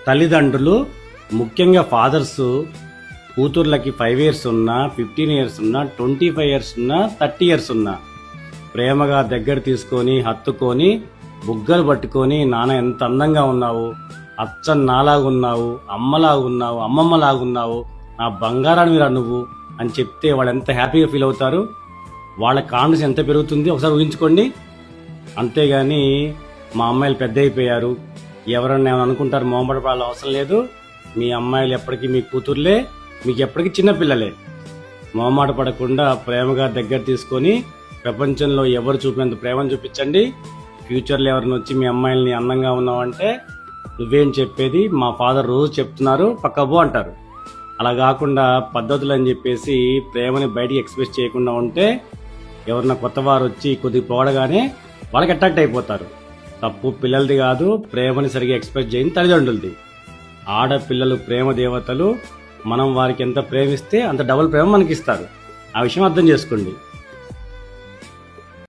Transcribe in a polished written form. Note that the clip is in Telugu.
తల్లిదండ్రులు ముఖ్యంగా ఫాదర్స్ కూతుర్లకి 5 ఇయర్స్ ఉన్నా, 15 ఇయర్స్ ఉన్నా, 25 ఇయర్స్ ఉన్నా, 30 ఇయర్స్ ఉన్నా ప్రేమగా దగ్గర తీసుకొని హత్తుకొని బుగ్గలు పట్టుకొని నాన్న ఎంత అందంగా ఉన్నావు, అచ్చం నాలాగున్నావు, అమ్మలాగున్నావు, అమ్మమ్మలాగున్నావు, నా బంగారానివిరా నువ్వు అని చెప్తే వాళ్ళు ఎంత హ్యాపీగా ఫీల్ అవుతారు. వాళ్ళ కాన్ఫిడెన్స్ ఎంత పెరుగుతుంది ఒకసారి ఊహించుకోండి. అంతేగాని మా అమ్మాయిలు పెద్ద అయిపోయారు, ఎవరన్నా ఏమైనా అనుకుంటారు, మొహమాటపడాల్సిన అవసరం లేదు. మీ అమ్మాయిలు ఎప్పటికీ మీ కూతుర్లే, మీకు ఎప్పటికీ చిన్నపిల్లలే. మొహమాట పడకుండా ప్రేమగా దగ్గర తీసుకొని ప్రపంచంలో ఎవరు చూపినంత ప్రేమను చూపించండి. ఫ్యూచర్లో ఎవరిని వచ్చి మీ అమ్మాయిల్ని అందంగా ఉన్నావంటే నువ్వేం చెప్పేది, మా ఫాదర్ రోజు చెప్తున్నారు పక్కబో అంటారు. అలా కాకుండా పద్ధతులు అని చెప్పేసి ప్రేమని బయటికి ఎక్స్ప్రెస్ చేయకుండా ఉంటే ఎవరన్నా కొత్త వారు వచ్చి కొద్దిగా పోడగానే వాళ్ళకి అట్రాక్ట్ అయిపోతారు. తప్పు పిల్లలది కాదు, ప్రేమని సరిగా ఎక్స్ప్రెస్ చేయని తల్లిదండ్రులది. ఆడపిల్లలు ప్రేమ దేవతలు, మనం వారికి ఎంత ప్రేమిస్తే అంత డబుల్ ప్రేమ మనకి ఇస్తారు. ఆ విషయం అర్థం చేసుకోండి.